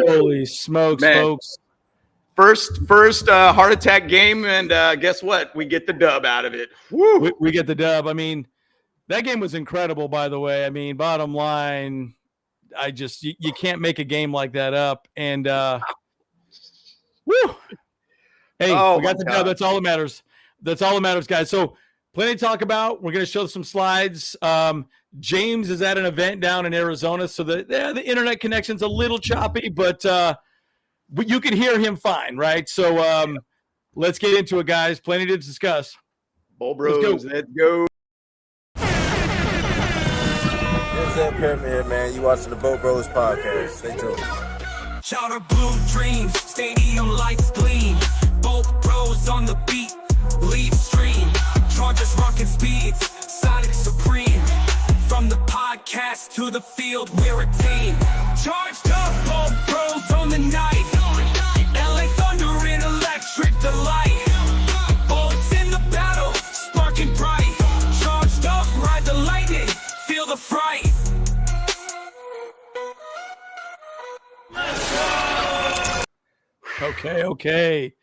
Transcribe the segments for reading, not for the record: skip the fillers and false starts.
Holy smokes, Man. folks. First heart attack game, and guess what? We get the dub out of it. Woo! We get the dub. I mean, that game was incredible, by the way. I mean, bottom line, you can't make a game like that up. And woo! Hey, we got the dub. That's all that matters. That's all that matters, guys. So plenty to talk about. We're going to show some slides. James is at an event down in Arizona, so the internet connection's a little choppy, but you can hear him fine, right? So let's get into it, guys. Plenty to discuss. Bull Bros, let's go. What's up, Pyramid, man? You watching the Boat Bros podcast. Stay tuned. Charter blue dreams, stadium lights gleam. Boat Bros on the beat, lead stream. Chargers rocking speeds, Sonic supreme. From the podcast to the field, we're a team. Charged up, Boat Bros on the night. LA Thunder in electric delight. Bolts in the battle, sparking bright. Charged up, ride the lightning, feel the fright. Okay.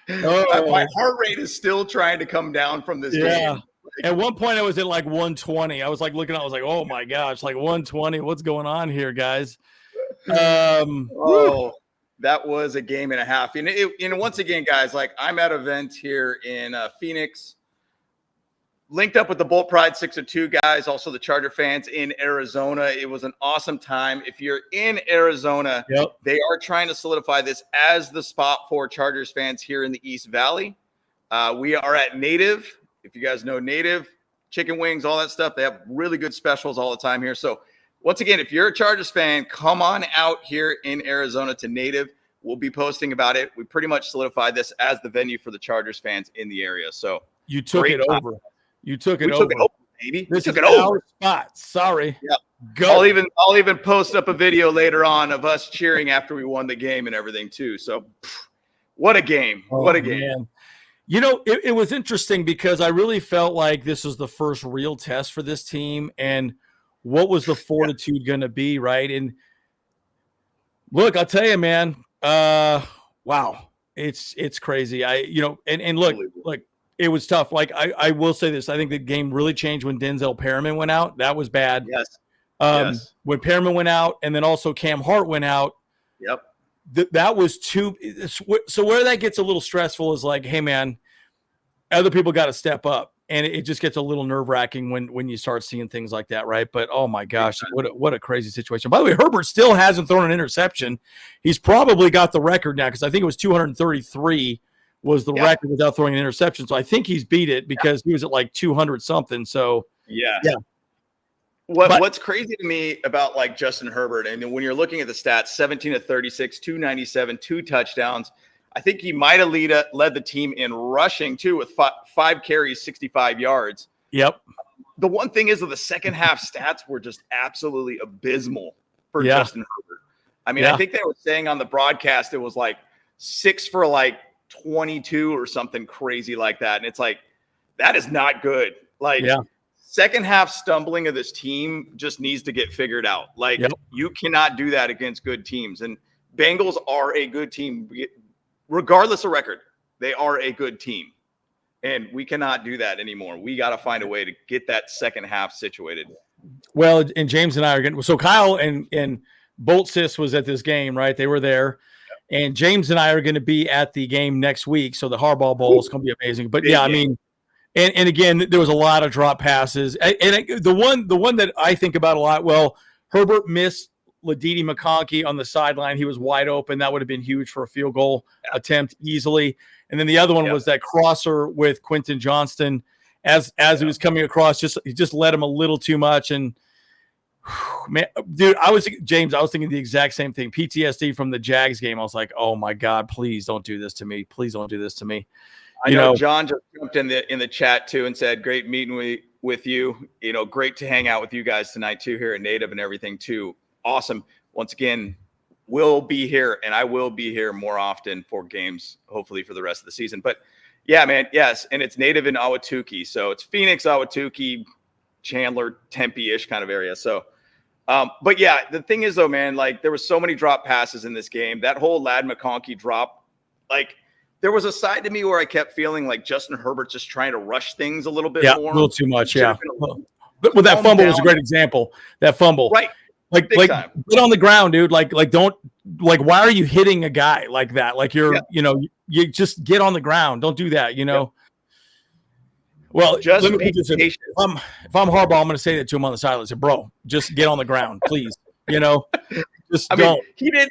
My heart rate is still trying to come down from this game. At one point, I was at like 120. I was like looking, I was like, oh my gosh, like 120. What's going on here, guys? That was a game and a half. And once again, guys, like I'm at an event here in Phoenix, linked up with the Bolt Pride 602 guys, also the Charger fans in Arizona. It was an awesome time. If you're in Arizona, They are trying to solidify this as the spot for Chargers fans here in the East Valley. We are at Native. If you guys know Native, chicken wings, all that stuff, they have really good specials all the time here. So once again, if you're a Chargers fan, come on out here in Arizona to Native. We'll be posting about it. We pretty much solidified this as the venue for the Chargers fans in the area. So you took it over. You took it over. Took it over, baby. This is our spot. Sorry. Yeah. Go. I'll even post up a video later on of us cheering after we won the game and everything too. So what a game. What a game. Man. You know, it was interesting because I really felt like this was the first real test for this team. And what was the fortitude going to be, right? And look, I'll tell you, man, wow, it's crazy. And look, it was tough. Like I will say this, I think the game really changed when Denzel Perriman went out. That was bad. Yes. When Perriman went out, and then also Cam Hart went out. Yep. That was too. So where that gets a little stressful is like, hey man, other people got to step up, and it just gets a little nerve wracking when you start seeing things like that, right? But oh my gosh, what a crazy situation. By the way, Herbert still hasn't thrown an interception. He's probably got the record now because I think it was 233 was the record without throwing an interception. So I think he's beat it because he was at like 200 something. So yeah. What's crazy to me about like Justin Herbert, and when you're looking at the stats, 17 of 36, 297, 2 touchdowns. I think he might have led the team in rushing too with 5 carries, 65 yards. Yep. The one thing is that the second half stats were just absolutely abysmal for Justin Herbert. I mean, I think they were saying on the broadcast it was like 6 for like 22 or something crazy like that. And it's like, that is not good. Like, second half stumbling of this team just needs to get figured out. Like you cannot do that against good teams. And Bengals are a good team, regardless of record. They are a good team. And we cannot do that anymore. We got to find a way to get that second half situated. Well, and James and I are getting, so Kyle and Bolt Sis was at this game, right? They were there. And James and I are going to be at the game next week. So the Harbaugh Bowl is going to be amazing. But I mean, and again, there was a lot of drop passes. And the one that I think about a lot, well, Herbert missed Ladidi McConkey on the sideline. He was wide open. That would have been huge for a field goal attempt easily. And then the other one was that crosser with Quentin Johnston as he was coming across. He just led him a little too much. And man, dude, I was thinking the exact same thing. PTSD from the Jags game. I was like, oh my God, please don't do this to me. Please don't do this to me. I know John just jumped in the chat too and said, great meeting with you. You know, great to hang out with you guys tonight too here at Native and everything too. Awesome. Once again, we'll be here and I will be here more often for games, hopefully for the rest of the season. But yeah, man, yes. And it's Native in Ahwatukee. So it's Phoenix, Ahwatukee, Chandler, Tempe-ish kind of area. So But yeah, the thing is though, man, like there was so many drop passes in this game. That whole Ladd McConkey drop, like there was a side to me where I kept feeling like Justin Herbert just trying to rush things a little bit more. A little too much. Yeah. But that fumble was a great example. That fumble. Right. Like get on the ground, dude. Like don't why are you hitting a guy like that? Like you just get on the ground. Don't do that, Well, just let me if I'm Harbaugh, I'm going to say that to him on the sideline. Say, bro, just get on the ground, please. Just don't. Mean,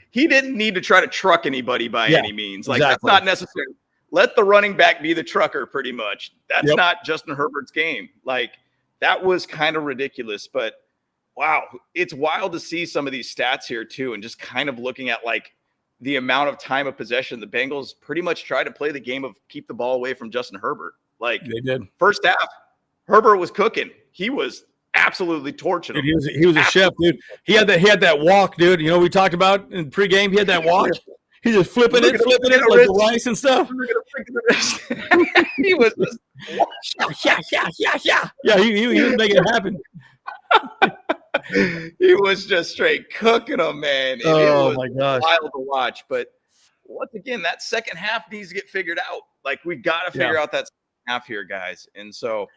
he didn't need to try to truck anybody by any means. Like exactly. That's not necessary. Let the running back be the trucker, pretty much. That's not Justin Herbert's game. Like that was kind of ridiculous, but wow, it's wild to see some of these stats here too, and just kind of looking at like the amount of time of possession. The Bengals pretty much tried to play the game of keep the ball away from Justin Herbert. Like they did. First half, Herbert was cooking. He was absolutely torching him. Dude, he was a chef, dude. He had that walk, dude. We talked about in pregame. He had that walk. He just flipping it like the rice and stuff. He was just yeah. He was making it happen. He was just straight cooking them, man. It was my gosh, wild to watch. But once again, that second half needs to get figured out. Like we've got to figure out that second half here, guys. And so,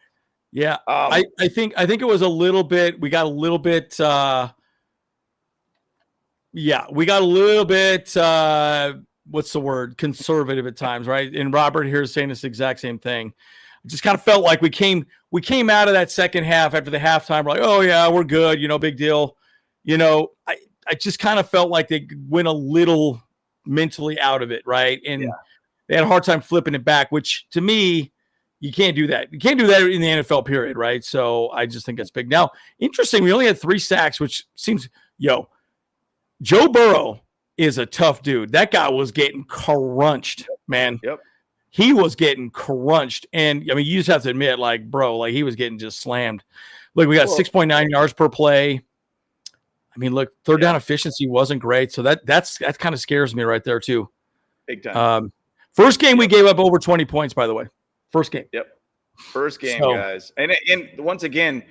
I think it was a little bit. We got a little bit. We got a little bit. What's the word? Conservative at times, right? And Robert here is saying this exact same thing. It just kind of felt like we came out of that second half after the halftime. We're like, oh yeah, we're good. Big deal. I just kind of felt like they went a little mentally out of it, right? And they had a hard time flipping it back, which to me, you can't do that. You can't do that in the NFL period, right? So I just think that's big. Now, interesting, we only had 3 sacks, which seems, Joe Burrow is a tough dude. That guy was getting crunched, man. Yep. He was getting crunched. And, you just have to admit, bro, he was getting just slammed. Look, we got 6.9 yards per play. Look, third down efficiency wasn't great. So that kind of scares me right there, too. Big time. First game we gave up over 20 points, by the way. First game. Yep. First game, guys. And once again,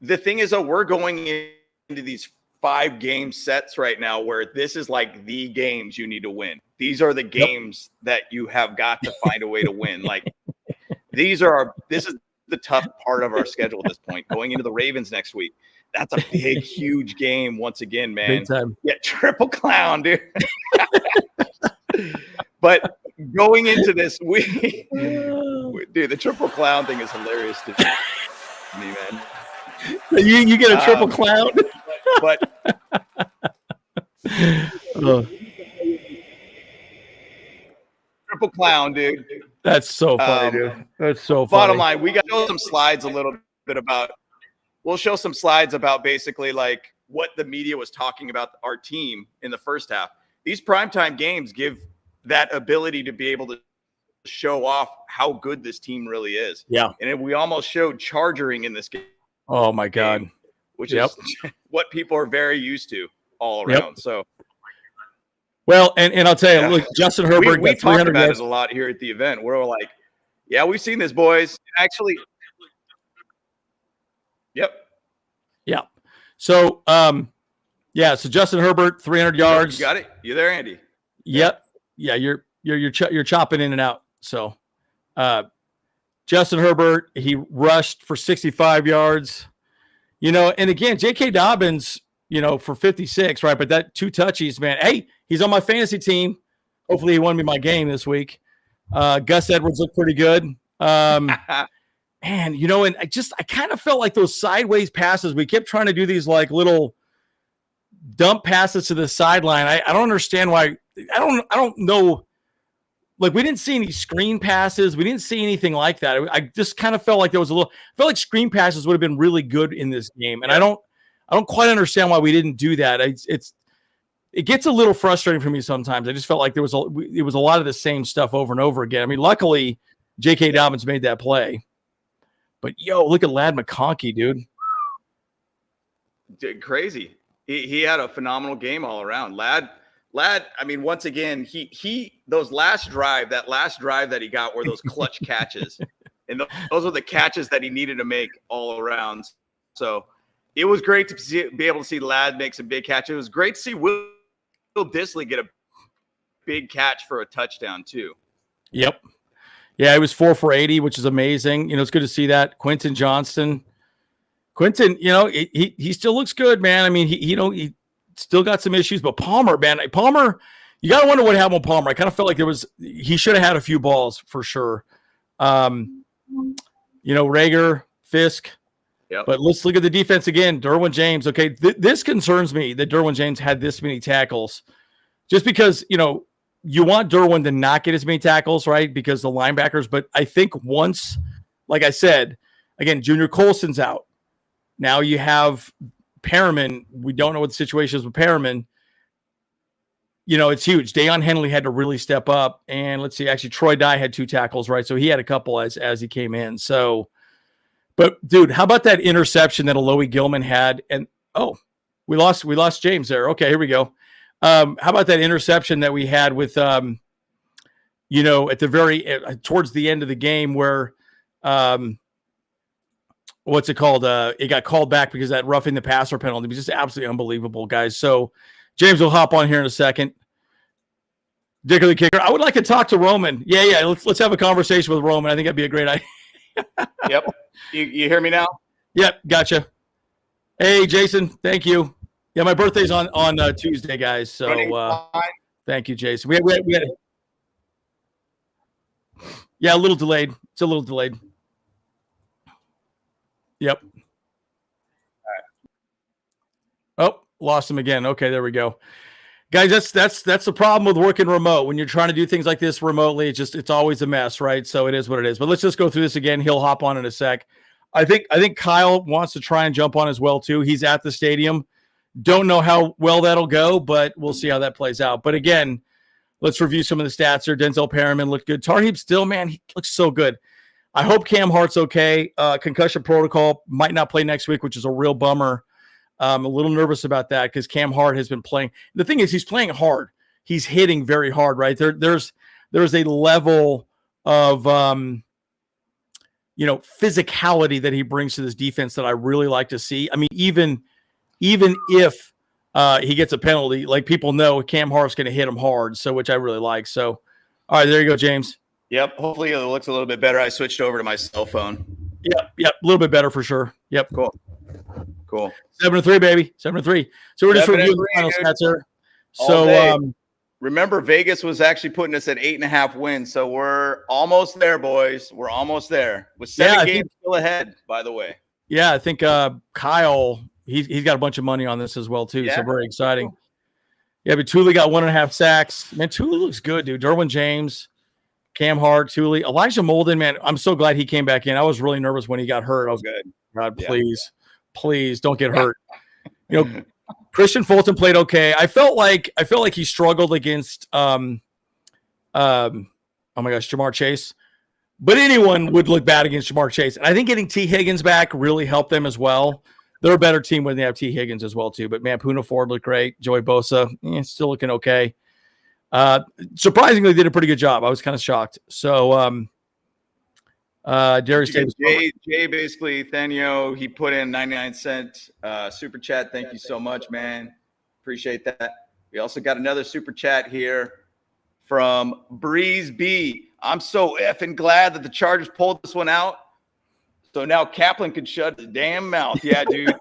the thing is, we're going into these 5-game sets right now where this is like the games you need to win. These are the games that you have got to find a way to win. This is the tough part of our schedule at this point. Going into the Ravens next week. That's a big, huge game once again, man. Big time. Yeah, triple clown, dude. But going into this week, dude, the triple clown thing is hilarious to me, man. You get a triple clown? But triple clown, dude. That's so funny, dude. That's so funny. Bottom line, we got to show some slides a little bit about. We'll show some slides about basically like what the media was talking about our team in the first half. These primetime games give that ability to be able to show off how good this team really is. Yeah. And we almost showed charging in this game. Oh my God. Which is what people are very used to all around. So, well, and I'll tell you, look, Justin Herbert. We talked about it a lot here at the event. We're like, yeah, we've seen this, boys. Actually, yeah. So, so Justin Herbert, 300 yards. You got it. You there, Andy? Yep. Yeah, you're chopping in and out. So, Justin Herbert, he rushed for 65 yards. And again, J.K. Dobbins, for 56, right? But that 2 touchies, man. Hey, he's on my fantasy team. Hopefully he won me my game this week. Gus Edwards looked pretty good. And I kind of felt like those sideways passes. We kept trying to do these like little dump passes to the sideline. I don't understand why. I don't know. Like we didn't see any screen passes. We didn't see anything like that. I just kind of felt like there was I felt like screen passes would have been really good in this game. And I don't quite understand why we didn't do that. It gets a little frustrating for me sometimes. I just felt like it was a lot of the same stuff over and over again. Luckily J.K. Dobbins made that play. But look at Ladd McConkey, dude. Crazy. He had a phenomenal game all around. Ladd, once again, he that last drive that he got were those clutch catches. And those were the catches that he needed to make all around. So it was great to be able to see Ladd make some big catches. It was great to see Will Dissly get a big catch for a touchdown too. Yep. Yeah, it was 4 for 80, which is amazing. It's good to see that. Quentin Johnston, he still looks good, man. I mean, he still got some issues, but Palmer, man, you got to wonder what happened with Palmer. I kind of felt like he should have had a few balls for sure. Rager, Fisk. Yep. But let's look at the defense again. Derwin James. Okay, this concerns me that Derwin James had this many tackles, just because you want Derwin to not get as many tackles, right? Because the linebackers. But I think once, like I said, again, Junior Colson's out. Now you have Perriman. We don't know what the situation is with Perriman. It's huge. Deion Henley had to really step up. And let's see, actually, Troy Dye had 2 tackles, right? So he had a couple as he came in. So, but dude, how about that interception that Alohi Gilman had? And we lost James there. Okay, here we go. How about that interception that we had with, at the very towards the end of the game where, what's it called? It got called back because of that roughing the passer penalty. It was just absolutely unbelievable, guys. So James will hop on here in a second. Dick of the kicker. I would like to talk to Roman. Yeah. Let's have a conversation with Roman. I think that'd be a great idea. Yep. You hear me now? Yep. Gotcha. Hey, Jason. Thank you. Yeah, my birthday's on Tuesday, guys. So thank you, Jason. We had a little delayed. It's a little delayed. Yep. All right. Oh, lost him again. Okay, there we go. Guys, that's the problem with working remote. When you're trying to do things like this remotely, it's always a mess, right? So it is what it is. But let's just go through this again. He'll hop on in a sec. I think Kyle wants to try and jump on as well too. He's at the stadium. Don't know how well that'll go, but we'll see how that plays out. But again, let's review some of the stats here. Denzel Perriman looked good. Tarheeb still, man, he looks so good. I hope Cam Hart's okay. Concussion protocol, might not play next week, which is a real bummer. I'm a little nervous about that because Cam Hart has been playing. The thing is, he's playing hard. He's hitting very hard, right? There's a level of physicality that he brings to this defense that I really like to see. I mean, even if he gets a penalty, like people know Cam Hart's going to hit him hard, so which I really like. So, all right, there you go, James. Yep. Hopefully it looks a little bit better. I switched over to my cell phone. Yep. A little bit better for sure. Yep. Cool. 7-3, baby. 7-3. So we're just reviewing the final stats here. So remember, Vegas was actually putting us at 8.5 wins. So we're almost there, boys. We're almost there. With 7 games still ahead, by the way. Yeah, I think Kyle, he's got a bunch of money on this as well, too. Yeah. So very exciting. Cool. Yeah, but Thule got 1.5 sacks. Man, Thule looks good, dude. Derwin James, Cam Hart, Thule. Elijah Molden, man, I'm so glad he came back in. I was really nervous when he got hurt. I was good. God, please don't get hurt. Christian Fulton played okay. I felt like he struggled against oh my gosh, Jamar Chase. But anyone would look bad against Jamar Chase. And I think getting T. Higgins back really helped them as well. They're a better team when they have T. Higgins as well, too. But, man, Poona Ford looked great. Joey Bosa, still looking okay. Surprisingly, did a pretty good job. I was kind of shocked. So, Darius Davis. Jay basically, Thenio, he put in 99-cent super chat. Thank you so much, man. Appreciate that. We also got another super chat here from Breeze B. I'm so effing glad that the Chargers pulled this one out. So now Kaplan can shut his damn mouth. Yeah, dude.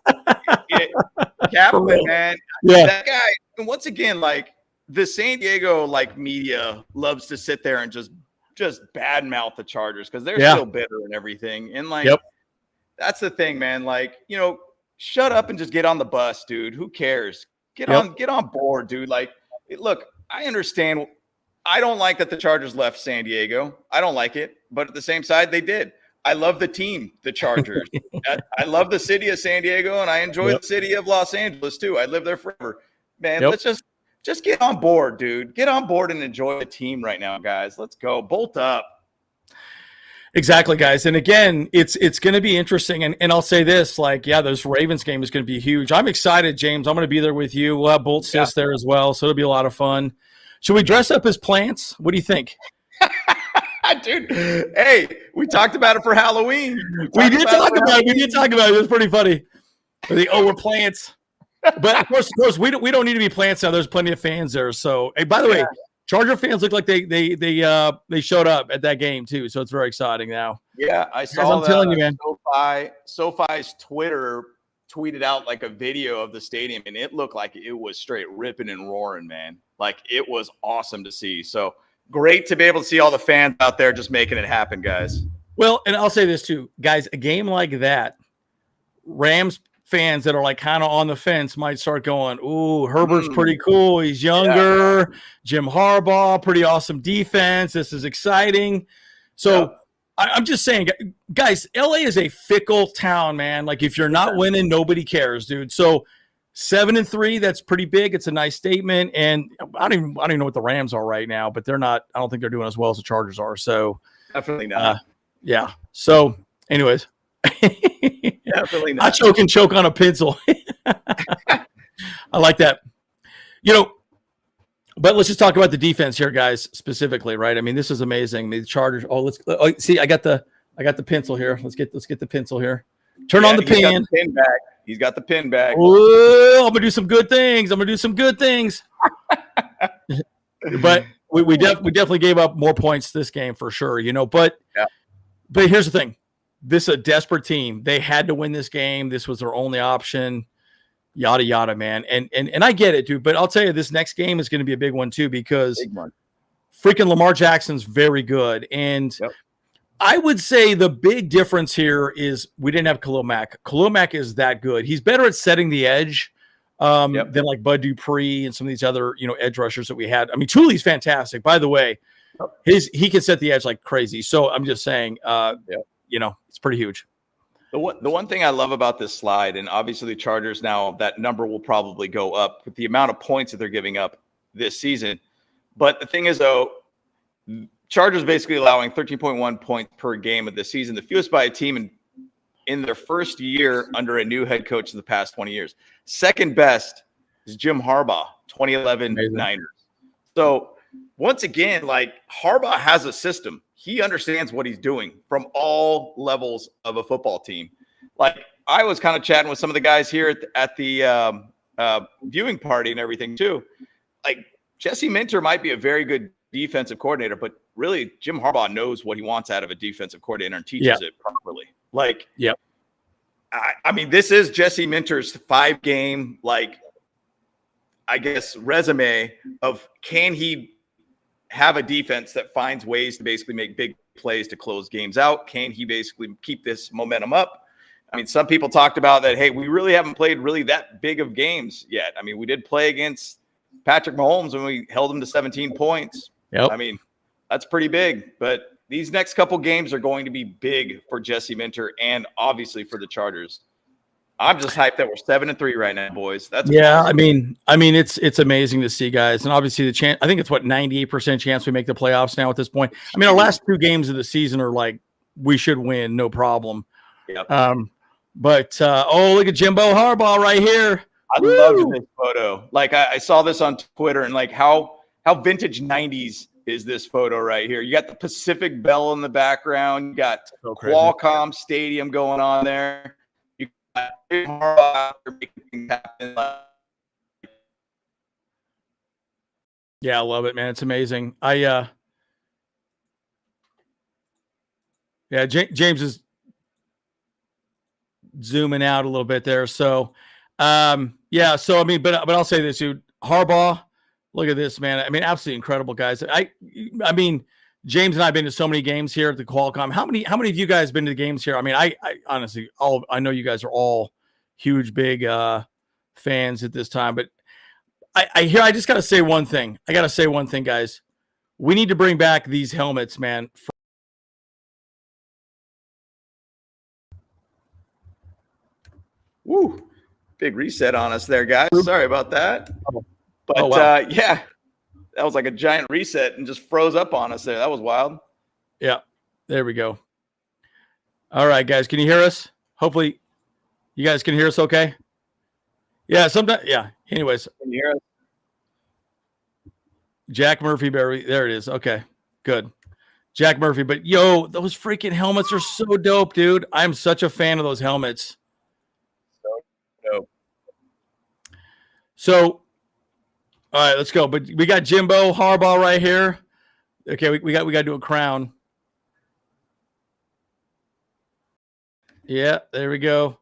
Kaplan, man. Yeah. That guy, and once again, like the San Diego media loves to sit there and just badmouth the Chargers because they're still bitter and everything. And that's the thing, man. Like, shut up and just get on the bus, dude. Who cares? Get on board, dude. Like, look, I understand. I don't like that the Chargers left San Diego. I don't like it. But at the same side, they did. I love the team, the Chargers. I love the city of San Diego, and I enjoy the city of Los Angeles, too. I live there forever. Man, let's just get on board, dude. Get on board and enjoy the team right now, guys. Let's go. Bolt up. Exactly, guys. And again, it's going to be interesting. And I'll say this, this Ravens game is going to be huge. I'm excited, James. I'm going to be there with you. We'll have Bolt Sis there as well, so it'll be a lot of fun. Should we dress up as plants? What do you think? Dude, hey, we talked about it for Halloween. We did talk about it. It was pretty funny. We're plants. But of course, we don't need to be plants now. There's plenty of fans there. So, hey, by the way, Charger fans look like they showed up at that game too. So it's very exciting now. Yeah, I saw. I'm telling you, man. SoFi's Twitter tweeted out like a video of the stadium, and it looked like it was straight ripping and roaring, man. Like it was awesome to see. So great to be able to see all the fans out there just making it happen, guys. Well, and I'll say this too, guys. A game like that, Rams fans that are like kind of on the fence might start going, ooh, Herbert's pretty cool. He's younger. Yeah. Jim Harbaugh, pretty awesome defense. This is exciting. So I'm just saying, guys, LA is a fickle town, man. Like if you're not winning, nobody cares, dude. So 7-3, that's pretty big. It's a nice statement. And I don't even know what the Rams are right now, but they're not, I don't think they're doing as well as the Chargers are. So definitely not. Yeah. So anyways, definitely not. I choke on a pencil. I like that. But let's just talk about the defense here, guys, specifically, right? I mean, this is amazing. The Chargers. See, I got the pencil here. Let's get the pencil here. Turn on the pen. He's got the pin back. Oh, I'm gonna do some good things. But we definitely gave up more points this game for sure, But here's the thing. This is a desperate team. They had to win this game. This was their only option. Yada yada, man. And I get it, dude. But I'll tell you, this next game is going to be a big one too, because freaking Lamar Jackson's very good. And I would say the big difference here is we didn't have Khalil Mack. Khalil Mack is that good. He's better at setting the edge than like Bud Dupree and some of these other edge rushers that we had. I mean, Tuli's fantastic. By the way, he can set the edge like crazy. So I'm just saying, it's pretty huge. The one thing I love about this slide, and obviously the Chargers now, that number will probably go up with the amount of points that they're giving up this season. But the thing is, though, Chargers basically allowing 13.1 points per game of the season, the fewest by a team in their first year under a new head coach in the past 20 years. Second best is Jim Harbaugh, 2011 Niners. So once again, like Harbaugh has a system. He understands what he's doing from all levels of a football team. Like I was kind of chatting with some of the guys here at the viewing party and everything too. Like Jesse Minter might be a very good defensive coordinator, but really Jim Harbaugh knows what he wants out of a defensive coordinator and teaches it properly. Like, I mean, this is Jesse Minter's 5-game, like, I guess, resume of can he have a defense that finds ways to basically make big plays to close games out? Can he basically keep this momentum up? I mean, some people talked about that, hey, we really haven't played really that big of games yet. I mean, we did play against Patrick Mahomes when we held him to 17 points. I mean, that's pretty big. But these next couple games are going to be big for Jesse Minter and obviously for the Chargers. I'm just hyped that we're 7-3 right now, boys. That's awesome. I mean, it's amazing to see, guys, and obviously the chance. I think it's 98% chance we make the playoffs now at this point. I mean, our last 2 games of the season are like we should win, no problem. But look at Jimbo Harbaugh right here. I love this photo. Like I saw this on Twitter, and like how vintage 90s is this photo right here? You got the Pacific Bell in the background. You got Qualcomm Stadium going on there. Yeah, I love it, man. It's amazing. James is zooming out a little bit there. So, so I mean, but I'll say this, dude. Harbaugh, look at this, man. I mean, absolutely incredible, guys. I mean, James and I have been to so many games here at the Qualcomm. How many of you guys been to the games here? I mean, I honestly, I know you guys are all huge, big fans at this time, but I just got to say one thing. I got to say one thing, guys. We need to bring back these helmets, man. Woo. Big reset on us there, guys. Sorry about that. But wow. That was like a giant reset and just froze up on us there. That was wild. Yeah, there we go. All right, guys, can you hear us? Hopefully you guys can hear us okay. Yeah, sometimes. Yeah, anyways. Can you hear us? Jack Murphy, Barry. There it is. Okay, good. Jack Murphy. But, yo, those freaking helmets are so dope, dude. I'm such a fan of those helmets. So, all right, let's go. But we got Jimbo Harbaugh right here. Okay, we got to do a crown. Yeah, there we go.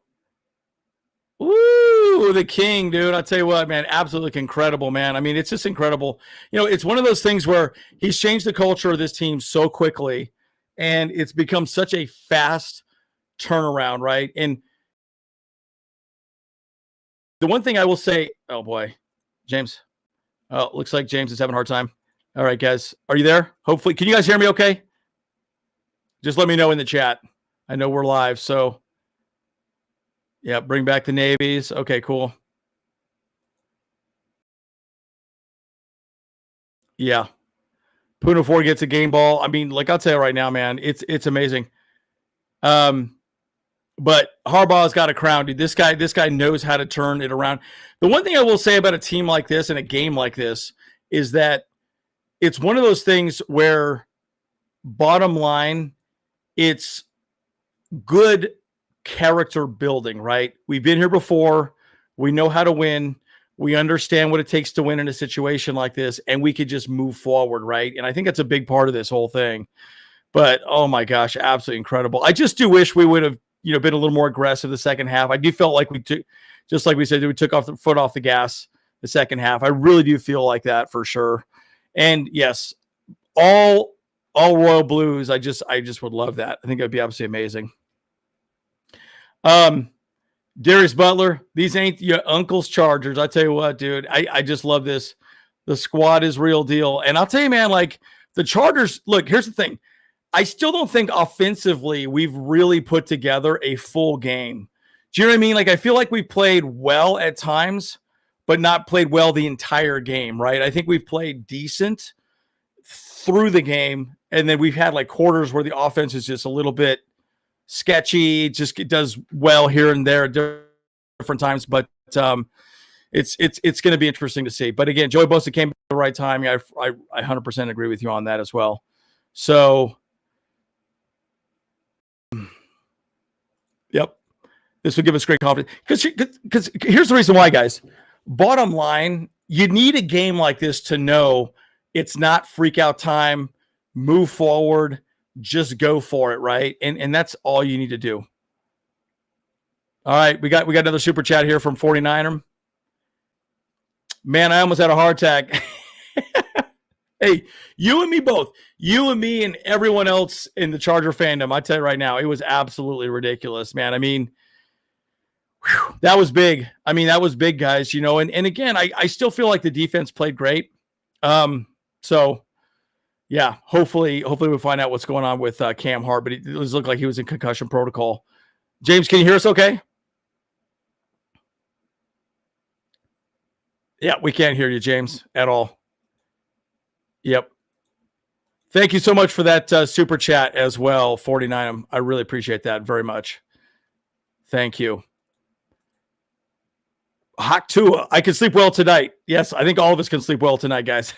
Woo, the king, dude. I'll tell you what, man, absolutely incredible, man. I mean, it's just incredible. It's one of those things where he's changed the culture of this team so quickly, and it's become such a fast turnaround, right? And the one thing I will say, oh boy, James. Oh, looks like James is having a hard time. All right, guys. Are you there? Hopefully. Can you guys hear me okay? Just let me know in the chat. I know we're live, so yeah, bring back the navies. Okay, cool. Yeah. Puna 4 gets a game ball. I mean, like I'll tell you right now, man, it's amazing. But Harbaugh's got a crown, dude. This guy knows how to turn it around. The one thing I will say about a team like this and a game like this is that it's one of those things where, bottom line, it's good character building, right? We've been here before. We know how to win. We understand what it takes to win in a situation like this, and we could just move forward, right? And I think that's a big part of this whole thing. But, oh my gosh, absolutely incredible. I just do wish we would have, been a little more aggressive the second half. I do felt like we took, just like we said, we took off the foot off the gas the second half. I really do feel like that for sure. And yes, all Royal Blues. I just would love that. I think that'd be absolutely amazing. Darius Butler, these ain't your uncle's Chargers. I tell you what, dude, I just love this. The squad is real deal. And I'll tell you, man, like the Chargers, look, here's the thing. I still don't think offensively we've really put together a full game. Do you know what I mean? Like, I feel like we've played well at times, but not played well the entire game, right? I think we've played decent through the game. And then we've had like quarters where the offense is just a little bit sketchy. It does well here and there at different times, but it's going to be interesting to see. But again, Joey Bosa came at the right time. Yeah, I 100% agree with you on that as well. So, yep, this would give us great confidence. Because here's the reason why, guys. Bottom line, you need a game like this to know it's not freak out time. Move forward. Just go for it, right? And that's all you need to do. All right, we got another super chat here from 49er. Man, I almost had a heart attack. Hey, you and me both. You and me and everyone else in the Charger fandom, I tell you right now, it was absolutely ridiculous, man. I mean, whew, that was big. I mean, that was big, guys, and again, I still feel like the defense played great. So yeah, hopefully we'll find out what's going on with Cam Hart, but it looked like he was in concussion protocol. James, can you hear us okay? Yeah, we can't hear you, James, at all. Yep. Thank you so much for that super chat as well, 49. I really appreciate that very much. Thank you. Hawk Tua, I can sleep well tonight. Yes, I think all of us can sleep well tonight, guys.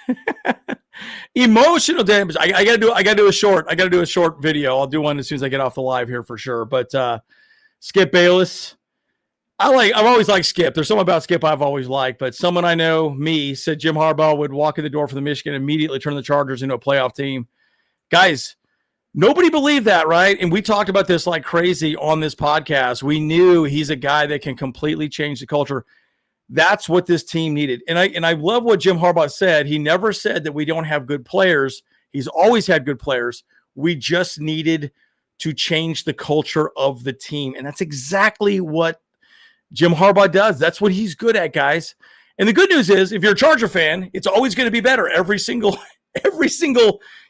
Emotional damage. I gotta do a short video. I'll do one as soon as I get off the live here for sure. But Skip Bayless, I've always liked Skip. There's something about Skip I've always liked, but someone I know, me, said Jim Harbaugh would walk in the door for the Michigan and immediately turn the Chargers into a playoff team. Guys, nobody believed that, right? And we talked about this like crazy on this podcast. We knew he's a guy that can completely change the culture. That's what this team needed. And I love what Jim Harbaugh said. He never said that we don't have good players. He's always had good players. We just needed to change the culture of the team. And that's exactly what Jim Harbaugh does. That's what he's good at, guys. And the good news is, if you're a Charger fan, it's always going to be better every single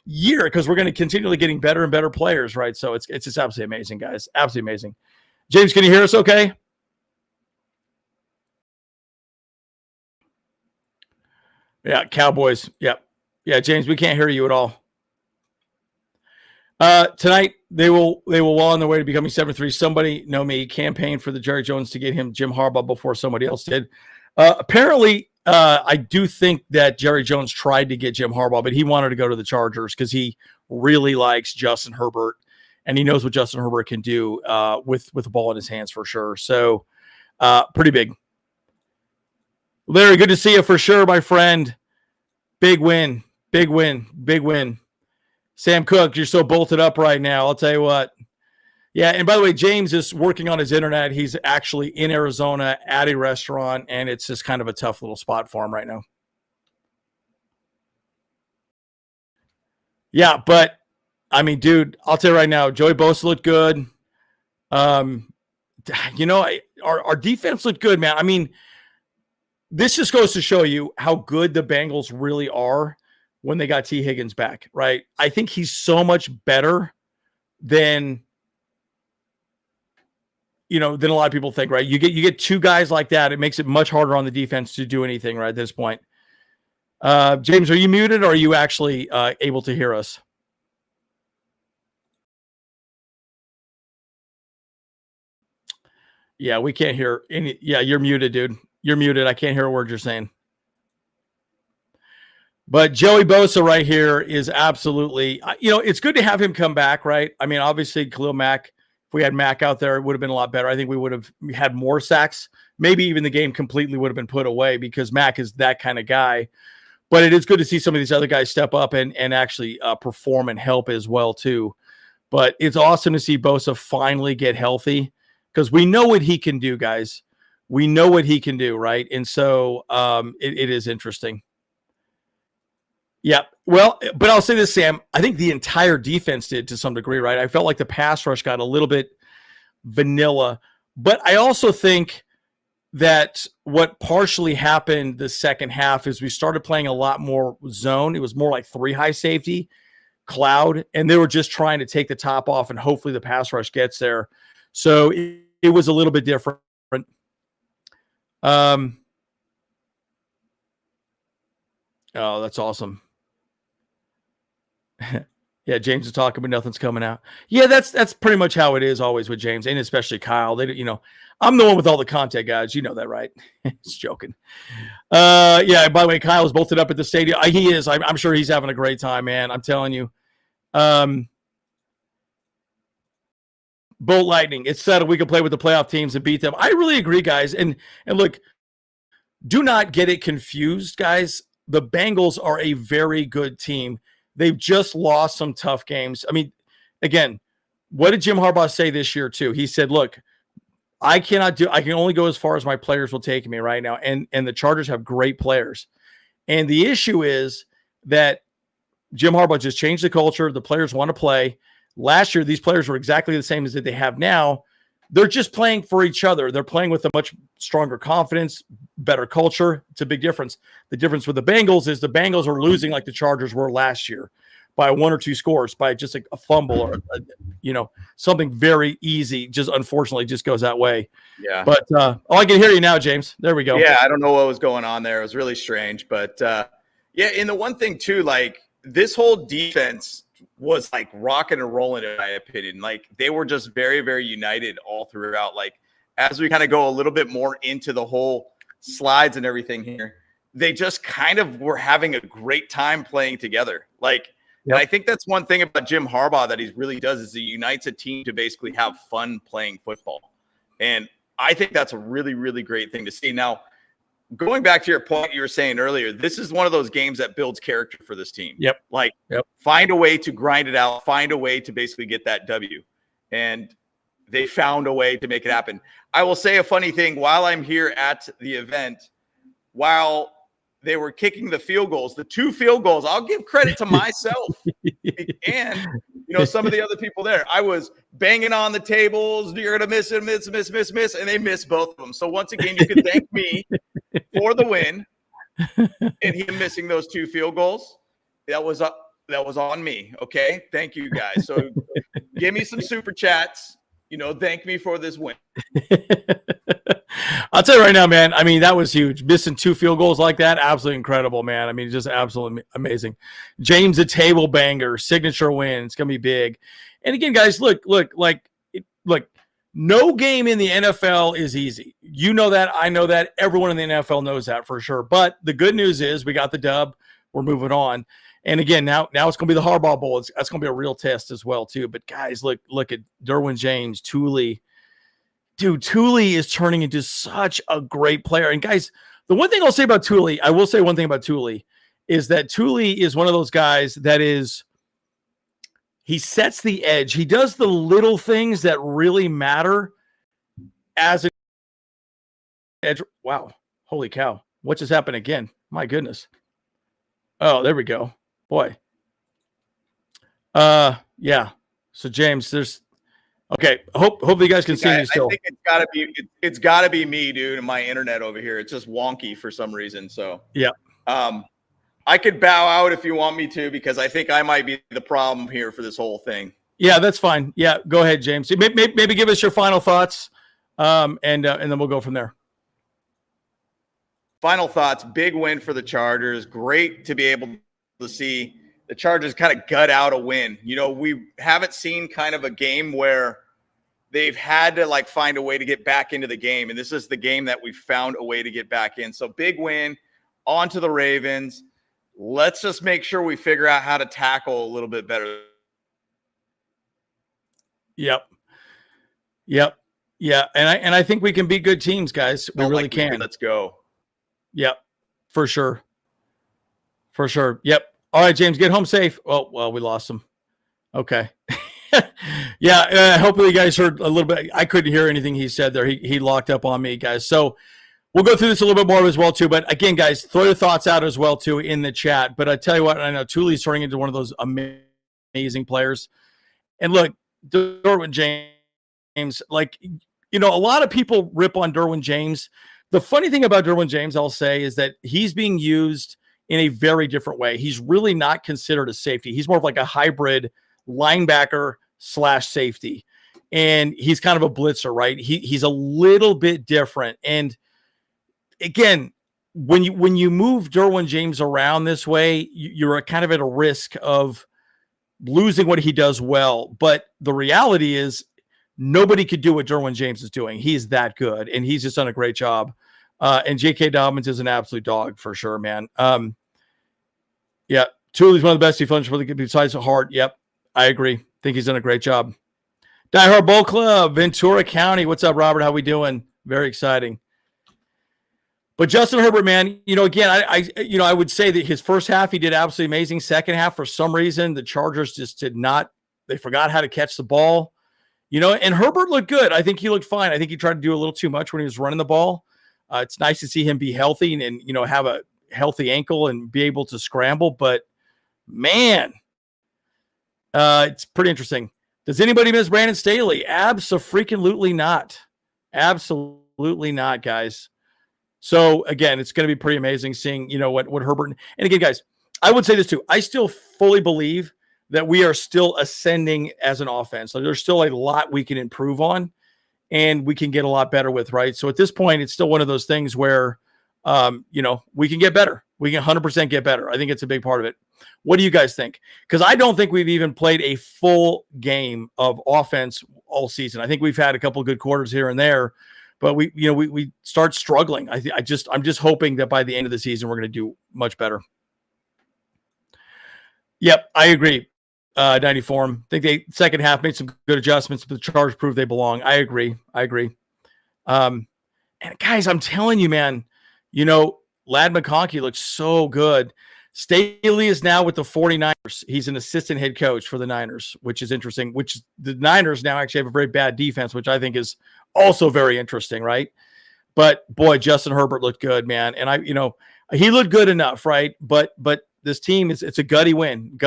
year, because we're going to continually getting better and better players, right? So it's just absolutely amazing, guys. Absolutely amazing. James, can you hear us okay? Yeah, Cowboys. Yep. Yeah, James, we can't hear you at all. Tonight, they will well on their way to becoming 7-3. Somebody, know me, campaigned for the Jerry Jones to get him Jim Harbaugh before somebody else did. Apparently, I do think that Jerry Jones tried to get Jim Harbaugh, but he wanted to go to the Chargers because he really likes Justin Herbert, and he knows what Justin Herbert can do with the ball in his hands for sure. So, pretty big. Larry, good to see you for sure, my friend. Big win. Big win. Big win. Sam Cook, you're so bolted up right now. I'll tell you what. Yeah, and by the way, James is working on his internet. He's actually in Arizona at a restaurant, and it's just kind of a tough little spot for him right now. Yeah, but, I mean, dude, I'll tell you right now, Joey Bosa looked good. You know, our defense looked good, man. I mean, this just goes to show you how good the Bengals really are when they got T. Higgins back, right? I think he's so much better than a lot of people think, right? You get two guys like that, it makes it much harder on the defense to do anything right at this point. James, are you muted or are you actually able to hear us? Yeah, we can't hear any. Yeah, you're muted, dude. You're muted. I can't hear a word you're saying. But Joey Bosa right here is absolutely, it's good to have him come back, right? I mean, obviously, Khalil Mack, if we had Mack out there, it would have been a lot better. I think we would have had more sacks. Maybe even the game completely would have been put away because Mack is that kind of guy. But it is good to see some of these other guys step up and actually perform and help as well, too. But it's awesome to see Bosa finally get healthy because we know what he can do, guys. We know what he can do, right? And so it is interesting. Yeah, well, but I'll say this, Sam. I think the entire defense did to some degree, right? I felt like the pass rush got a little bit vanilla. But I also think that what partially happened the second half is we started playing a lot more zone. It was more like 3 high safety, cloud, and they were just trying to take the top off, and hopefully the pass rush gets there. So it was a little bit different. Oh, that's awesome. Yeah, James is talking, but nothing's coming out. Yeah, that's pretty much how it is always with James, and especially Kyle. They, I'm the one with all the content, guys. You know that, right? Just joking. Yeah, by the way, Kyle's bolted up at the stadium. He is. I'm sure he's having a great time, man. I'm telling you. Bolt Lightning. It's settled. We can play with the playoff teams and beat them. I really agree, guys. And look, do not get it confused, guys. The Bengals are a very good team. They've just lost some tough games. I mean, again, what did Jim Harbaugh say this year too? He said, look, I can only go as far as my players will take me right now. And the Chargers have great players. And the issue is that Jim Harbaugh just changed the culture. The players want to play. Last year, these players were exactly the same as that they have now. They're just playing for each other. They're playing with a much stronger confidence, better culture. It's a big difference. The difference with the Bengals is the Bengals are losing like the Chargers were last year by 1 or 2 scores, by just a fumble or, something very easy. Just unfortunately just goes that way. Yeah. But I can hear you now, James. There we go. Yeah, I don't know what was going on there. It was really strange. But, yeah, and the one thing too, like this whole defense was like rocking and rolling, in my opinion. Like they were just very, very united all throughout. Like as we kind of go a little bit more into the whole slides and everything here, they just kind of were having a great time playing together. Like, and I think that's one thing about Jim Harbaugh that he really does is he unites a team to basically have fun playing football. And I think that's a really, really great thing to see. Now, going back to your point you were saying earlier, this is one of those games that builds character for this team. Yep. Like find a way to grind it out, find a way to basically get that W. And they found a way to make it happen. I will say a funny thing while I'm here at the event, while they were kicking the field goals, the 2 field goals, I'll give credit to myself and, some of the other people there. I was banging on the tables. You're going to miss, and they missed both of them. So once again, you can thank me for the win and him missing those 2 field goals. That was on me. Okay. Thank you guys. So give me some super chats, thank me for this win. I'll tell you right now, man. I mean, that was huge. Missing 2 field goals like that, absolutely incredible, man. I mean, just absolutely amazing. James, a table banger, signature win. It's gonna be big. And again, guys, look. No game in the NFL is easy. You know that. I know that. Everyone in the NFL knows that for sure. But the good news is we got the dub. We're moving on. And again, now it's going to be the Harbaugh Bowl. That's going to be a real test as well, too. But guys, look at Derwin James, Thule. Dude, Thule is turning into such a great player. And guys, The one thing I'll say about Thule, I will say one thing about Thule, is that Thule is one of those guys that he sets the edge. He does the little things that really matter as an edge. Wow. Holy cow. What just happened again? My goodness. Oh, there we go. Boy. Yeah. So James, okay. Hopefully you guys can see me still. I think it's gotta be me, dude, and my internet over here. It's just wonky for some reason. So yeah. I could bow out if you want me to, because I think I might be the problem here for this whole thing. Yeah, that's fine. Yeah, go ahead, James. Maybe give us your final thoughts, and then we'll go from there. Final thoughts, big win for the Chargers. Great to be able to see the Chargers kind of gut out a win. You know, we haven't seen kind of a game where they've had to like find a way to get back into the game. And this is the game that we found a way to get back in. So big win, on to the Ravens. Let's just make sure we figure out how to tackle a little bit better. Yep. Yeah. And I think we can beat good teams, guys. We really can. Let's go. Yep. For sure. Yep. All right, James, get home safe. Oh, well, we lost him. Okay. Yeah. Hopefully you guys heard a little bit. I couldn't hear anything he said there. He locked up on me, guys. So we'll go through this a little bit more as well, too. But again, guys, throw your thoughts out as well, too, in the chat. But I tell you what, I know Thule's turning into one of those amazing players. And look, Derwin James, like, you know, a lot of people rip on Derwin James. The funny thing about Derwin James, I'll say, is that he's being used in a very different way. He's really not considered a safety. He's more of like a hybrid linebacker / safety. And he's kind of a blitzer, right? He's a little bit different. And again, when you move Derwin James around this way, you're kind of at a risk of losing what he does well. But the reality is nobody could do what Derwin James is doing. He's that good, and he's just done a great job. And J.K. Dobbins is an absolute dog for sure, man. Yeah, Thule's one of the best defenders for the besides Hart. Yep, I agree. Think he's done a great job. Die Hard Bowl Club, Ventura County. What's up, Robert? How we doing? Very exciting. But Justin Herbert, man, you know, again, I would say that his first half he did absolutely amazing. Second half, for some reason, the Chargers just did not. They forgot how to catch the ball, you know. And Herbert looked good. I think he looked fine. I think he tried to do a little too much when he was running the ball. It's nice to see him be healthy and you know, have a healthy ankle and be able to scramble. But man, it's pretty interesting. Does anybody miss Brandon Staley? Absolutely not. Absolutely not, guys. So again, it's going to be pretty amazing seeing, you know, what Herbert, and again, guys, I would say this too. I still fully believe that we are still ascending as an offense. So there's still a lot we can improve on and we can get a lot better with, right? So at this point, it's still one of those things where, you know, we can get better. We can 100% get better. I think it's a big part of it. What do you guys think? Because I don't think we've even played a full game of offense all season. I think we've had a couple of good quarters here and there, but we start struggling. I'm just hoping that by the end of the season we're going to do much better. Yep, I agree. 94. I think they second half made some good adjustments, but the Chargers proved they belong. I agree. And guys, I'm telling you, man, you know, Ladd McConkey looks so good. Staley is now with the 49ers. He's an assistant head coach for the Niners, which is interesting, which the Niners now actually have a very bad defense, which I think is also very interesting, right? But boy, Justin Herbert looked good, man. And he looked good enough, right? But this team it's a gutty win.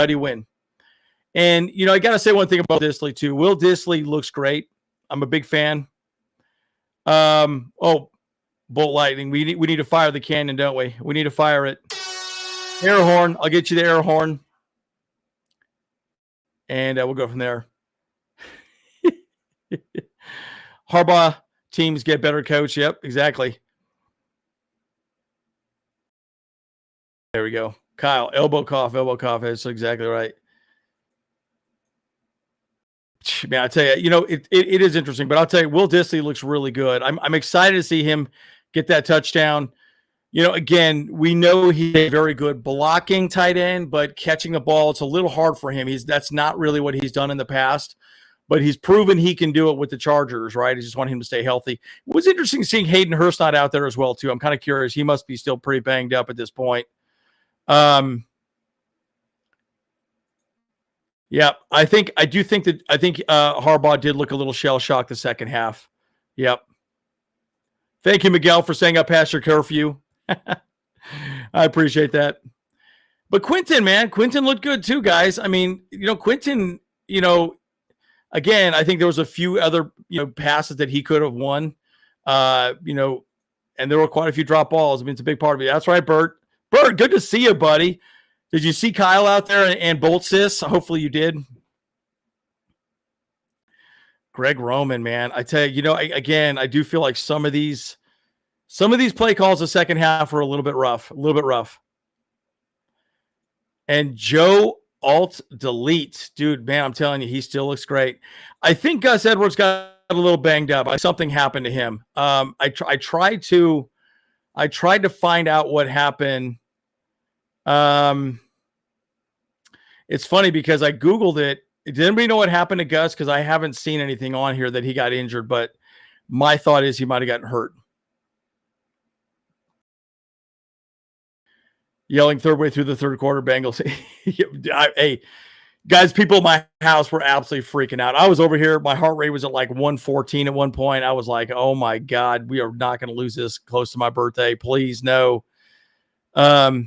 And, you know, I got to say one thing about Dissly too. Will Dissly looks great. I'm a big fan. Bolt lightning. We need to fire the cannon, don't we? We need to fire it. Air horn. I'll get you the air horn. And we'll go from there. Harbaugh teams get better coach. Yep, exactly. There we go. Kyle, elbow cough. That's exactly right. Man, I tell you, you know, it is interesting, but I'll tell you, Will Dissly looks really good. I'm excited to see him get that touchdown. You know, again, we know he's a very good blocking tight end, but catching the ball, it's a little hard for him. That's not really what he's done in the past. but he's proven he can do it with the Chargers, right? I just want him to stay healthy. It was interesting seeing Hayden Hurst not out there as well, too. I'm kind of curious. He must be still pretty banged up at this point. Yeah, I think Harbaugh did look a little shell-shocked the second half. Yep. Thank you, Miguel, for saying up past your curfew. I appreciate that. But Quentin, man, Quentin looked good too, guys. I mean, Quentin, again, I think there was a few other, passes that he could have won, and there were quite a few drop balls. I mean, it's a big part of it. That's right, Bert. Bert, good to see you, buddy. Did you see Kyle out there and Bolt Sis? Hopefully you did. Greg Roman, man. I tell you, I do feel like some of these play calls the second half were a little bit rough. And Joe Alt Delete, dude, man, I'm telling you, he still looks great. I think Gus Edwards got a little banged up. Something happened to him. I tried to find out what happened. It's funny because I Googled it. Did anybody know what happened to Gus? Because I haven't seen anything on here that he got injured, but my thought is he might have gotten hurt. Yelling third way through the third quarter, Bengals. Hey, guys, people in my house were absolutely freaking out. I was over here. My heart rate was at like 114 at one point. I was like, oh my God, we are not going to lose this close to my birthday. Please, no. There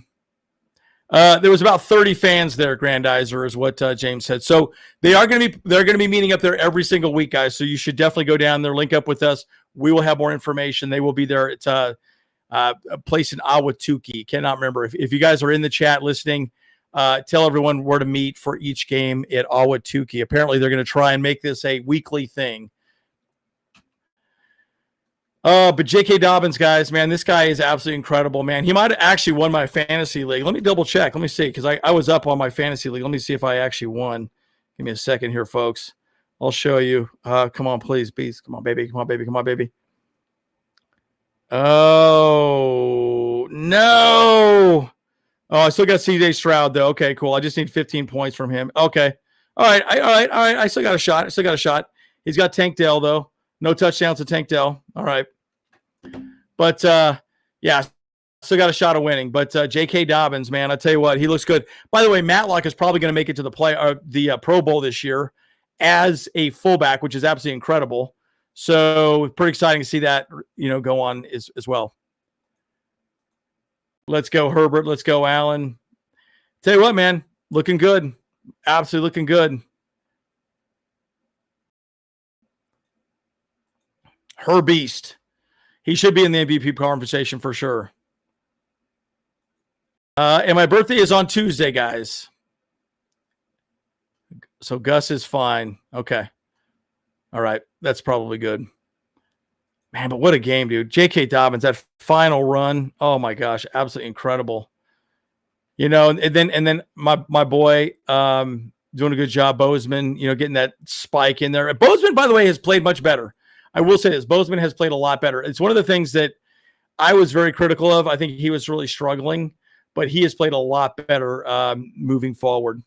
was about 30 fans there, Grandizer, is what James said. So they're going to be meeting up there every single week, guys. So you should definitely go down there, link up with us. We will have more information. They will be there. It's a place in Ahwatukee. Cannot remember. If you guys are in the chat listening, tell everyone where to meet for each game at Ahwatukee. Apparently, they're going to try and make this a weekly thing. But J.K. Dobbins, guys, man, this guy is absolutely incredible, man. He might have actually won my fantasy league. Let me double check. Let me see, because I was up on my fantasy league. Let me see if I actually won. Give me a second here, folks. I'll show you. Come on, please, beast. Come on, baby. Come on, baby. Come on, baby. Oh, no. Oh, I still got CJ Stroud, though. Okay, cool. I just need 15 points from him. Okay. All right. I still got a shot. He's got Tank Dell, though. No touchdowns to Tank Dell. All right. But, yeah, still got a shot of winning. But J.K. Dobbins, man, I tell you what, he looks good. By the way, Matlock is probably going to make it to the Pro Bowl this year as a fullback, which is absolutely incredible. So pretty exciting to see that, go on as well. Let's go, Herbert. Let's go, Allen. Tell you what, man, looking good. Absolutely looking good. Her beast. He should be in the MVP conversation for sure. And my birthday is on Tuesday, guys. So Gus is fine. Okay. All right. That's probably good. Man, but what a game, dude. J.K. Dobbins, that final run. Oh my gosh, absolutely incredible. And then my boy doing a good job, Bozeman, getting that spike in there. Bozeman, by the way, has played much better. I will say this. Bozeman has played a lot better. It's one of the things that I was very critical of. I think he was really struggling, but he has played a lot better moving forward.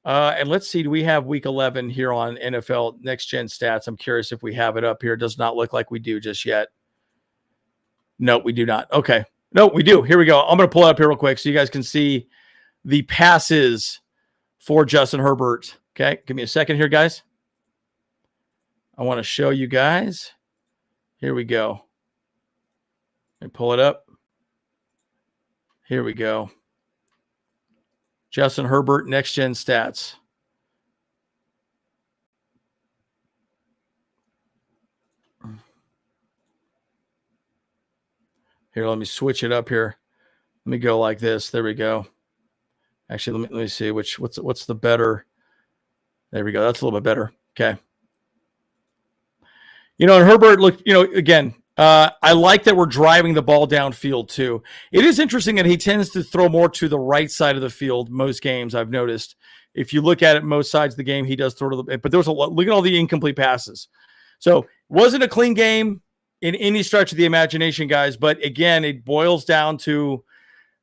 And let's see, do we have week 11 here on NFL Next Gen Stats? I'm curious if we have it up here. It does not look like we do just yet. No, we do not. Okay. No, we do. Here we go. I'm going to pull it up here real quick so you guys can see the passes for Justin Herbert. Okay. Give me a second here, guys. I want to show you guys. Here we go. Let me pull it up. Here we go. Justin Herbert, Next Gen Stats. Here, let me switch it up here. Let me go like this. There we go. Actually, let me see what's the better. There we go. That's a little bit better. Okay. And Herbert looked, again, I like that we're driving the ball downfield too. It is interesting that he tends to throw more to the right side of the field most games, I've noticed. If you look at it, most sides of the game, he does throw to the, but there was a lot. Look at all the incomplete passes. So it wasn't a clean game in any stretch of the imagination, guys. But again, it boils down to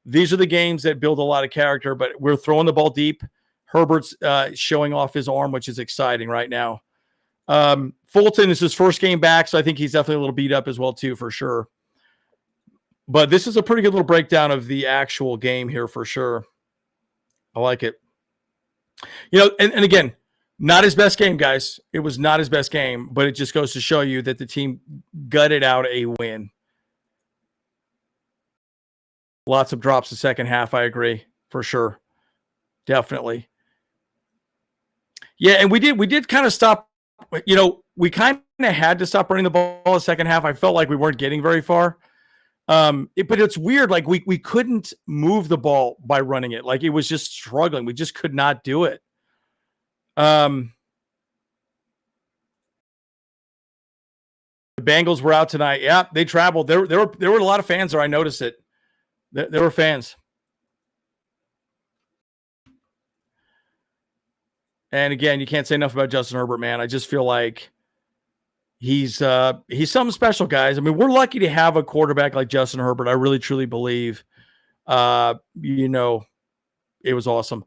these are the games that build a lot of character, but we're throwing the ball deep. Herbert's showing off his arm, which is exciting right now. Fulton is his first game back, so I think he's definitely a little beat up as well too, for sure. But this is a pretty good little breakdown of the actual game here for sure. I like it. And again, not his best game, guys. It was not his best game, but it just goes to show you that the team gutted out a win. Lots of drops the second half, I agree, for sure. Definitely. Yeah, and we did kind of stop, we kind of had to stop running the ball the second half. I felt like we weren't getting very far. But it's weird, like we couldn't move the ball by running it. Like it was just struggling. We just could not do it. The Bengals were out tonight. Yeah, they traveled. There were a lot of fans there. I noticed it. There were fans. And again, you can't say enough about Justin Herbert, man. I just feel like he's something special, guys. I mean, we're lucky to have a quarterback like Justin Herbert. I really, truly believe, it was awesome.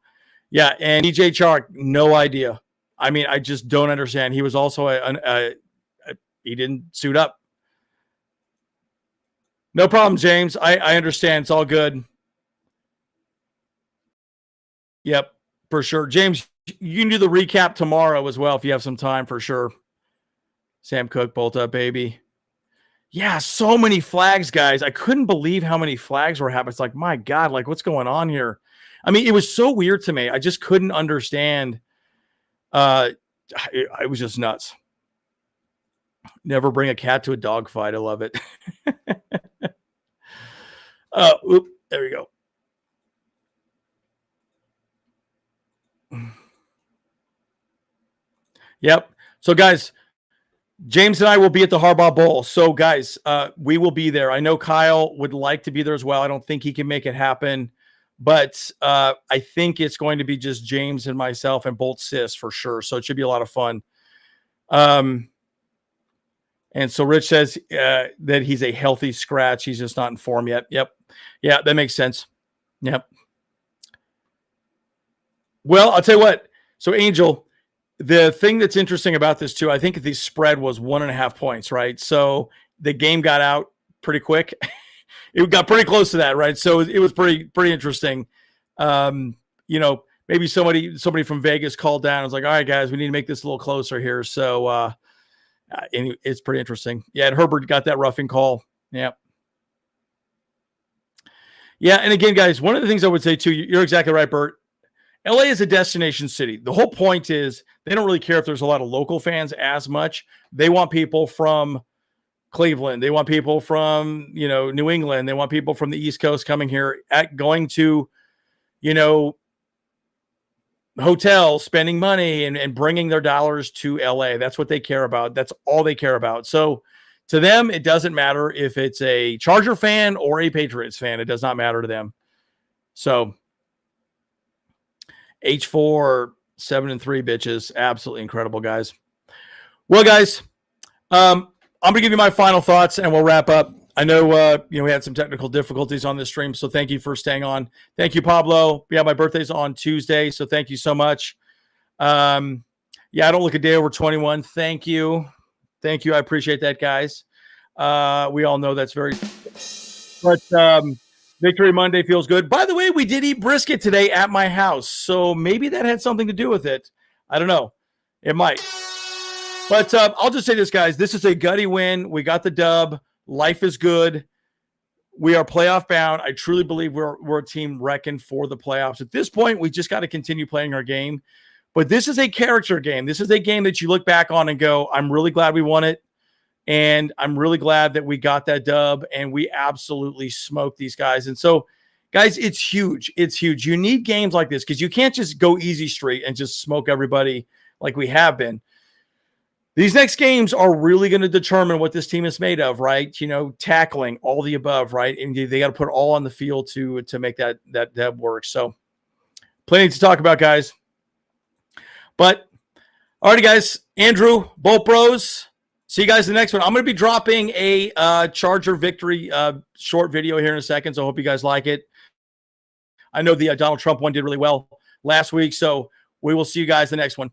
Yeah, and DJ Chark, no idea. I mean, I just don't understand. He was also he didn't suit up. No problem, James. I understand. It's all good. Yep, for sure. James, you can do the recap tomorrow as well if you have some time, for sure. Sam Cook, bolt up, baby. Yeah, so many flags, guys. I couldn't believe how many flags were happening. It's like, my God, like what's going on here? I mean, it was so weird to me. I just couldn't understand. It was just nuts. Never bring a cat to a dog fight. I love it. There we go. Yep. So, guys, James and I will be at the Harbaugh Bowl. So, guys, we will be there. I know Kyle would like to be there as well. I don't think he can make it happen. But I think it's going to be just James and myself and Bolt Sis for sure. So it should be a lot of fun. And so Rich says that he's a healthy scratch. He's just not in form yet. Yep. Yeah, that makes sense. Yep. Well, I'll tell you what. So, Angel, the thing that's interesting about this, too, I think the spread was 1.5 points, right? So the game got out pretty quick. It got pretty close to that, right? So it was pretty interesting. Maybe somebody from Vegas called down and was like, all right, guys, we need to make this a little closer here. So and it's pretty interesting. Yeah, and Herbert got that roughing call. Yeah. Yeah, and again, guys, one of the things I would say, too, you're exactly right, Bert. LA is a destination city. The whole point is they don't really care if there's a lot of local fans as much. They want people from Cleveland. They want people from, New England. They want people from the East Coast coming here, going to, hotels, spending money and bringing their dollars to LA. That's what they care about. That's all they care about. So to them, it doesn't matter if it's a Charger fan or a Patriots fan. It does not matter to them. So H4 7-3 bitches. Absolutely incredible, guys. Well, guys, I'm going to give you my final thoughts and we'll wrap up. I know, we had some technical difficulties on this stream, so thank you for staying on. Thank you, Pablo. Yeah, my birthday's on Tuesday, so thank you so much. I don't look a day over 21. Thank you. Thank you. I appreciate that, guys. We all know that's very, but Victory Monday feels good. By the way, we did eat brisket today at my house, so maybe that had something to do with it. I don't know. It might. But I'll just say this, guys. This is a gutty win. We got the dub. Life is good. We are playoff bound. I truly believe we're a team reckoned for the playoffs. At this point, we just got to continue playing our game. But this is a character game. This is a game that you look back on and go, I'm really glad we won it. And I'm really glad that we got that dub and we absolutely smoked these guys. And so, guys, it's huge. It's huge. You need games like this because you can't just go easy street and just smoke everybody like we have been. These next games are really going to determine what this team is made of, right? Tackling, all the above, right? And they got to put all on the field to make that work. So plenty to talk about, guys. But all right, guys, Andrew, Bolt Bros, see you guys in the next one. I'm going to be dropping a Charger victory short video here in a second, so I hope you guys like it. I know the Donald Trump one did really well last week, so we will see you guys in the next one.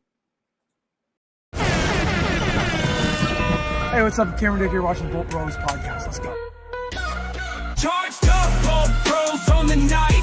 Hey, what's up? Cameron Dick here watching Bolt Bros podcast. Let's go. Charged up, Bolt Bros on the night.